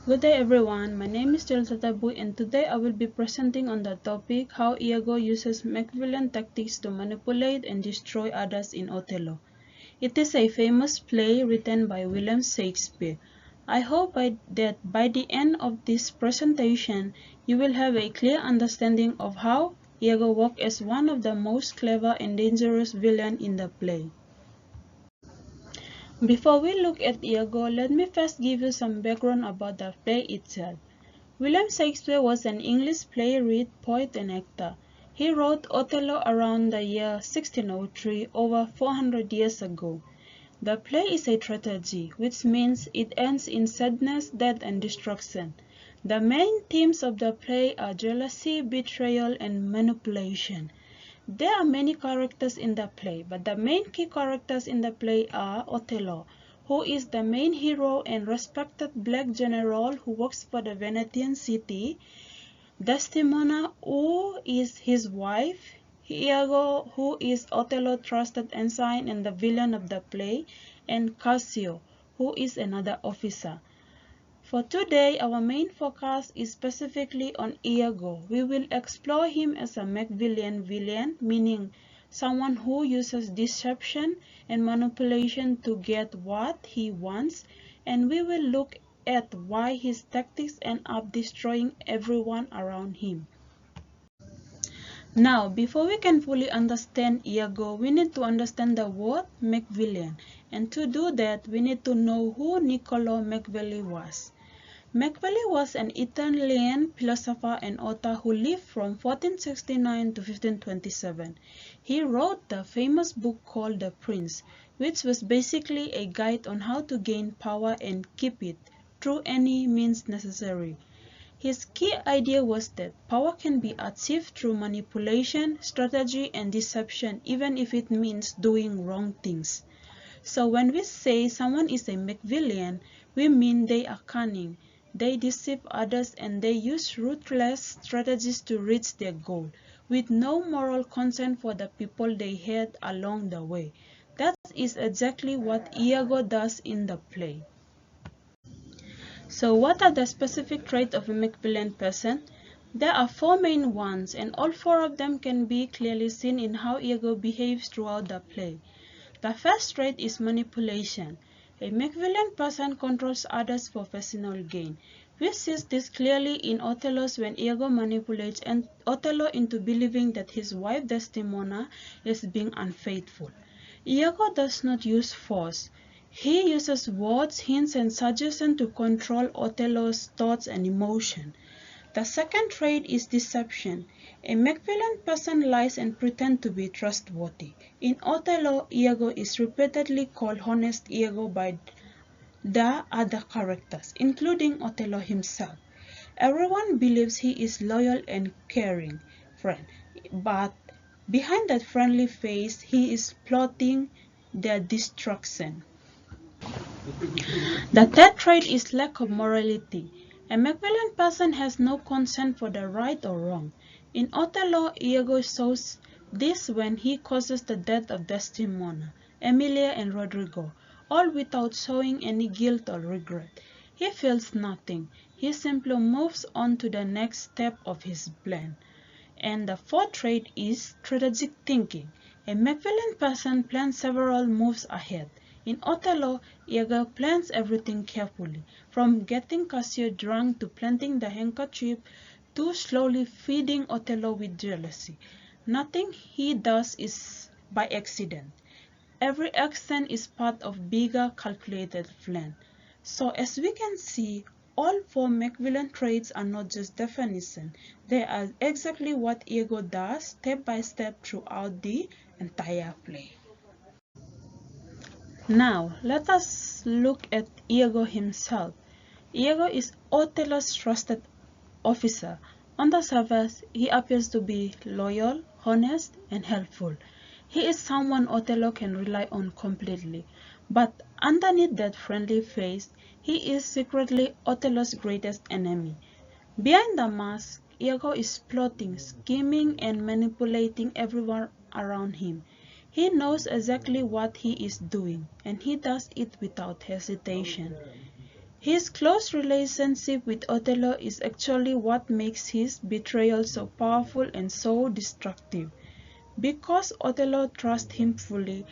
Good day everyone, my name is Tel Satabu and today I will be presenting on the topic how Iago uses Machiavellian tactics to manipulate and destroy others in Othello. It is a famous play written by William Shakespeare. I hope that by the end of this presentation you will have a clear understanding of how Iago worked as one of the most clever and dangerous villains in the play. Before we look at Iago, let me first give you some background about the play itself. William Shakespeare was an English playwright, poet, and actor. He wrote Othello around the year 1603, over 400 years ago. The play is a tragedy, which means it ends in sadness, death, and destruction. The main themes of the play are jealousy, betrayal, and manipulation. There are many characters in the play, but the main key characters in the play are Othello, who is the main hero and respected black general who works for the Venetian city, Desdemona, who is his wife, Iago, who is Othello's trusted ensign and the villain of the play, and Cassio, who is another officer. For today, our main focus is specifically on Iago. We will explore him as a Machiavellian villain, meaning someone who uses deception and manipulation to get what he wants, and we will look at why his tactics end up destroying everyone around him. Now, before we can fully understand Iago, we need to understand the word Machiavellian, and to do that, we need to know who Niccolo Machiavelli was. Machiavelli was an Italian philosopher and author who lived from 1469 to 1527. He wrote the famous book called The Prince, which was basically a guide on how to gain power and keep it through any means necessary. His key idea was that power can be achieved through manipulation, strategy, and deception, even if it means doing wrong things. So when we say someone is a Machiavellian, we mean they are cunning. They deceive others and they use ruthless strategies to reach their goal, with no moral concern for the people they hate along the way. That is exactly what Iago does in the play. So what are the specific traits of a Machiavellian person? There are four main ones, and all four of them can be clearly seen in how Iago behaves throughout the play. The first trait is manipulation. A Machiavellian person controls others for personal gain. We see this clearly in Othello's when Iago manipulates Othello into believing that his wife Desdemona is being unfaithful. Iago does not use force. He uses words, hints, and suggestions to control Othello's thoughts and emotions. The second trait is deception. A Machiavellian person lies and pretends to be trustworthy. In Othello, Iago is repeatedly called honest Iago by the other characters, including Othello himself. Everyone believes he is loyal and caring friend, but behind that friendly face, he is plotting their destruction. The third trait is lack of morality. A Machiavellian person has no concern for the right or wrong. In Othello, Iago shows this when he causes the death of Desdemona, Emilia, and Rodrigo, all without showing any guilt or regret. He feels nothing. He simply moves on to the next step of his plan. And the fourth trait is strategic thinking. A Machiavellian person plans several moves ahead. In Othello, Iago plans everything carefully, from getting Cassio drunk to planting the handkerchief to slowly feeding Othello with jealousy. Nothing he does is by accident. Every action is part of bigger calculated plan. So as we can see, all four Machiavellian traits are not just definition. They are exactly what Iago does step by step throughout the entire play. Now, let us look at Iago himself. Iago is Othello's trusted officer. On the surface, he appears to be loyal, honest, and helpful. He is someone Othello can rely on completely. But underneath that friendly face, he is secretly Othello's greatest enemy. Behind the mask, Iago is plotting, scheming, and manipulating everyone around him. He knows exactly what he is doing, and he does it without hesitation. His close relationship with Othello is actually what makes his betrayal so powerful and so destructive. Because Othello trusts him fully,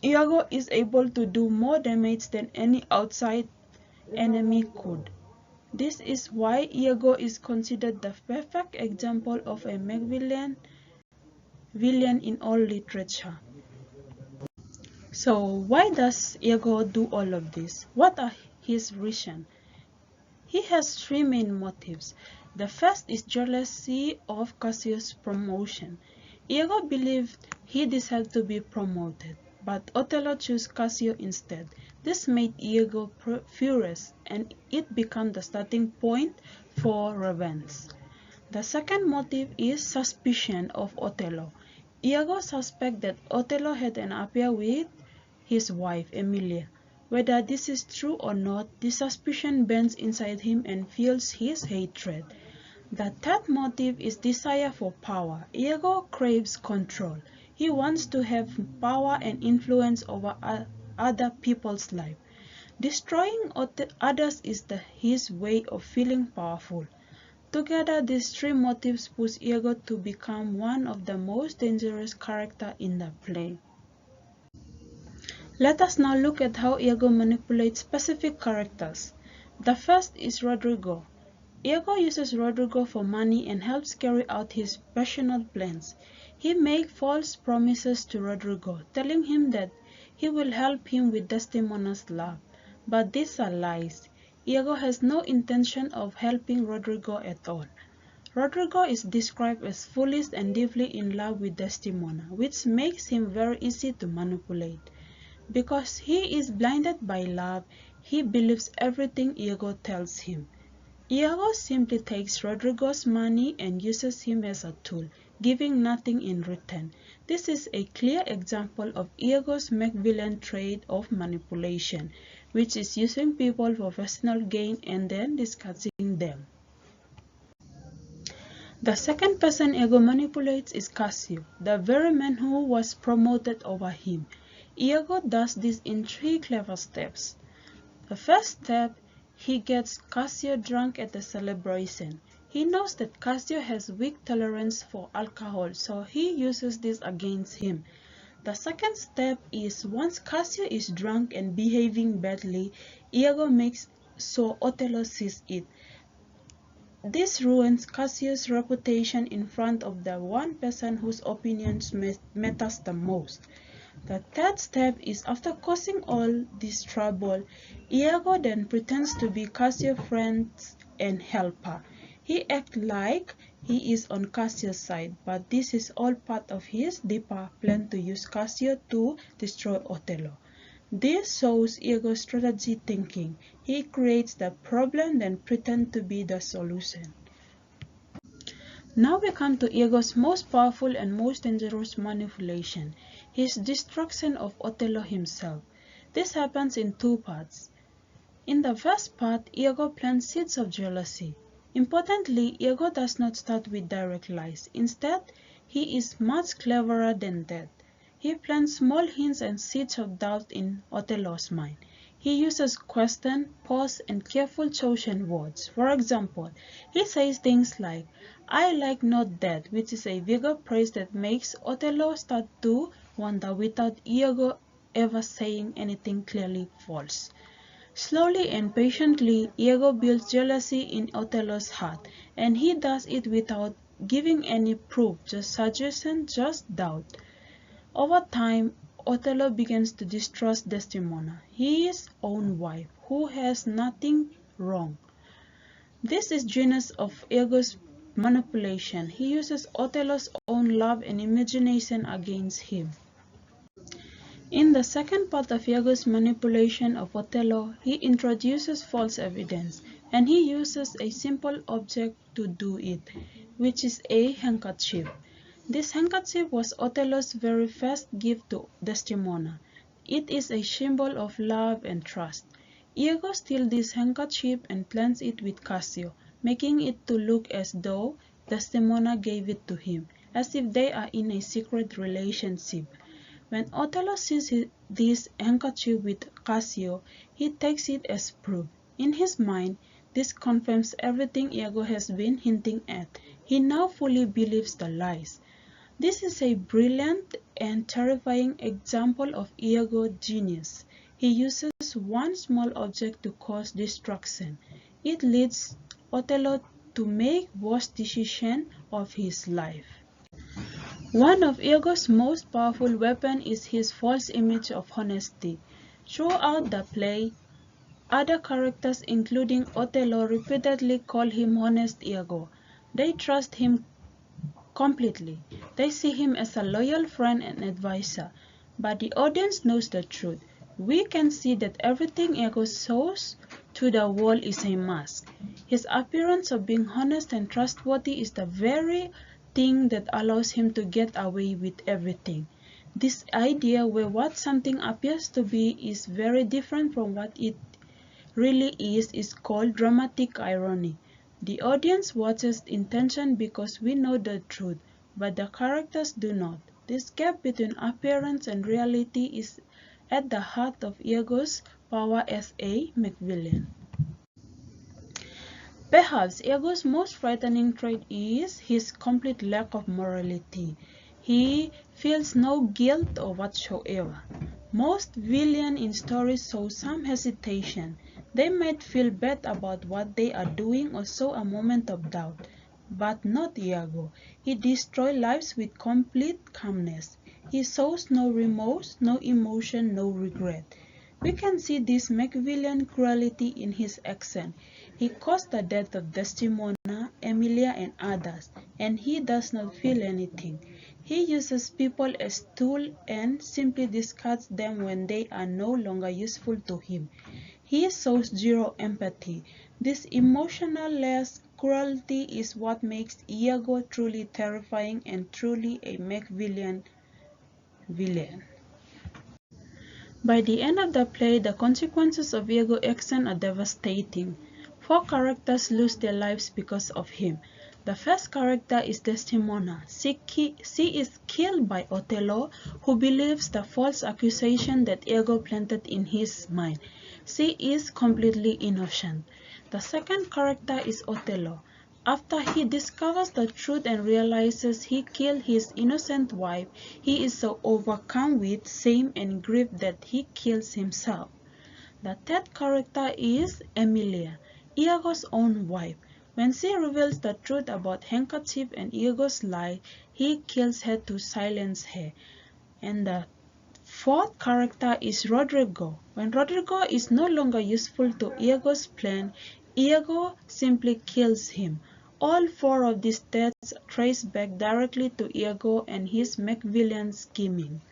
Iago is able to do more damage than any outside enemy could. This is why Iago is considered the perfect example of a Machiavellian villain in all literature. So why does Iago do all of this? What are his reasons? He has three main motives. The first is jealousy of Cassio's promotion. Iago believed he deserved to be promoted, but Othello chose Cassio instead. This made Iago furious, and it became the starting point for revenge. The second motive is suspicion of Othello. Iago suspects that Othello had an affair with his wife, Emilia. Whether this is true or not, this suspicion burns inside him and fuels his hatred. The third motive is desire for power. Iago craves control. He wants to have power and influence over other people's lives. Destroying others is his way of feeling powerful. Together, these three motives push Iago to become one of the most dangerous characters in the play. Let us now look at how Iago manipulates specific characters. The first is Rodrigo. Iago uses Rodrigo for money and helps carry out his passionate plans. He makes false promises to Rodrigo, telling him that he will help him with Desdemona's love. But these are lies. Iago has no intention of helping Rodrigo at all. Rodrigo is described as foolish and deeply in love with Desdemona, which makes him very easy to manipulate. Because he is blinded by love, he believes everything Iago tells him. Iago simply takes Rodrigo's money and uses him as a tool, giving nothing in return. This is a clear example of Iago's Machiavellian trait of manipulation, which is using people for personal gain and then discarding them. The second person Iago manipulates is Cassio, the very man who was promoted over him. Iago does this in three clever steps. The first step, he gets Cassio drunk at the celebration. He knows that Cassio has weak tolerance for alcohol, so he uses this against him. The second step is once Cassio is drunk and behaving badly, Iago makes so Othello sees it. This ruins Cassio's reputation in front of the one person whose opinions matters the most. The third step is after causing all this trouble, Iago then pretends to be Cassio's friend and helper. He acts like he is on Cassio's side, but this is all part of his deeper plan to use Cassio to destroy Othello. This shows Iago's strategy thinking. He creates the problem then pretends to be the solution. Now we come to Iago's most powerful and most dangerous manipulation, his destruction of Othello himself. This happens in two parts. In the first part, Iago plants seeds of jealousy. Importantly, Iago does not start with direct lies. Instead, he is much cleverer than that. He plants small hints and seeds of doubt in Othello's mind. He uses question, pause, and careful chosen words. For example, he says things like, "I like not that," which is a vigor praise that makes Othello start to wonder without Iago ever saying anything clearly false. Slowly and patiently, Iago builds jealousy in Othello's heart, and he does it without giving any proof, just suggestion, just doubt. Over time, Othello begins to distrust Desdemona, his own wife, who has nothing wrong. This is genius of Iago's manipulation. He uses Othello's own love and imagination against him. In the second part of Iago's manipulation of Othello, he introduces false evidence, and he uses a simple object to do it, which is a handkerchief. This handkerchief was Othello's very first gift to Desdemona. It is a symbol of love and trust. Iago steals this handkerchief and plants it with Cassio, making it to look as though Desdemona gave it to him, as if they are in a secret relationship. When Othello sees this handkerchief with Cassio, he takes it as proof. In his mind, this confirms everything Iago has been hinting at. He now fully believes the lies. This is a brilliant and terrifying example of Iago genius. He uses one small object to cause destruction. It leads Othello to make worst decision of his life. One of Iago's most powerful weapons is his false image of honesty. Throughout the play, other characters including Othello repeatedly call him honest Iago. They trust him completely. They see him as a loyal friend and advisor. But the audience knows the truth. We can see that everything Iago shows to the world is a mask. His appearance of being honest and trustworthy is the very thing that allows him to get away with everything. This idea where what something appears to be is very different from what it really is called dramatic irony. The audience watches in tension because we know the truth, but the characters do not. This gap between appearance and reality is at the heart of Iago's power as a Machiavellian. Perhaps Iago's most frightening trait is his complete lack of morality. He feels no guilt or whatsoever. Most villains in stories show some hesitation. They might feel bad about what they are doing or show a moment of doubt. But not Iago. He destroys lives with complete calmness. He shows no remorse, no emotion, no regret. We can see this Machiavellian cruelty in his action. He caused the death of Desdemona, Emilia, and others, and he does not feel anything. He uses people as tools and simply discards them when they are no longer useful to him. He shows zero empathy. This emotionless cruelty is what makes Iago truly terrifying and truly a Machiavellian villain. By the end of the play, the consequences of Iago's action are devastating. 4 characters lose their lives because of him. The first character is Desdemona. She is killed by Othello, who believes the false accusation that Iago planted in his mind. She is completely innocent. The second character is Othello. After he discovers the truth and realizes he killed his innocent wife, he is so overcome with shame and grief that he kills himself. The third character is Emilia, Iago's own wife. When she reveals the truth about handkerchief and Iago's lie, he kills her to silence her. And the fourth character is Rodrigo. When Rodrigo is no longer useful to Iago's plan, Iago simply kills him. All 4 of these deaths trace back directly to Iago and his Machiavellian scheming.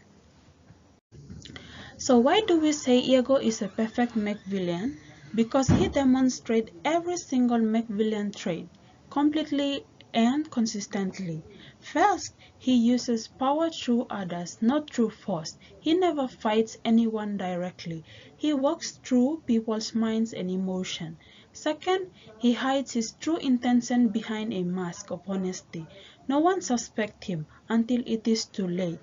So why do we say Iago is a perfect Machiavellian? Because he demonstrates every single Machiavellian trait completely and consistently. First, he uses power through others, not through force. He never fights anyone directly. He works through people's minds and emotions. Second, he hides his true intention behind a mask of honesty. No one suspects him until it is too late.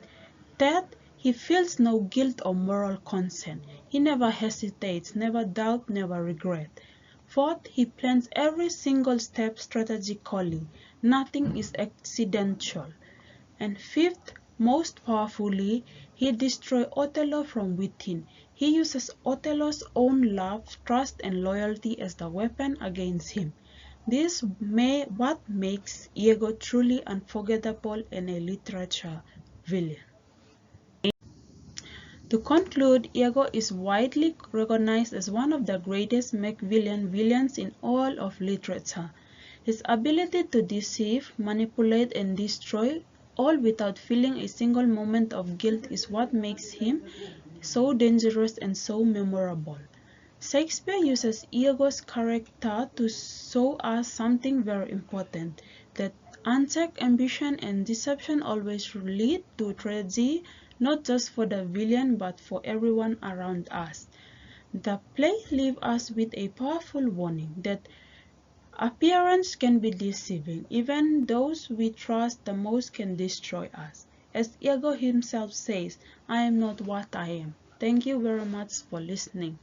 Third, he feels no guilt or moral conscience. He never hesitates, never doubts, never regrets. Fourth, he plans every single step strategically. Nothing is accidental. And fifth, most powerfully, he destroys Othello from within. He uses Othello's own love, trust, and loyalty as the weapon against him. This may what makes Iago truly unforgettable and a literature villain. To conclude, Iago is widely recognized as one of the greatest Machiavellian villains in all of literature. His ability to deceive, manipulate, and destroy, all without feeling a single moment of guilt, is what makes him so dangerous and so memorable. Shakespeare uses Iago's character to show us something very important, that unchecked ambition and deception always lead to tragedy, not just for the villain but for everyone around us. The play leaves us with a powerful warning that appearance can be deceiving. Even those we trust the most can destroy us. As Iago himself says, I am not what I am. Thank you very much for listening.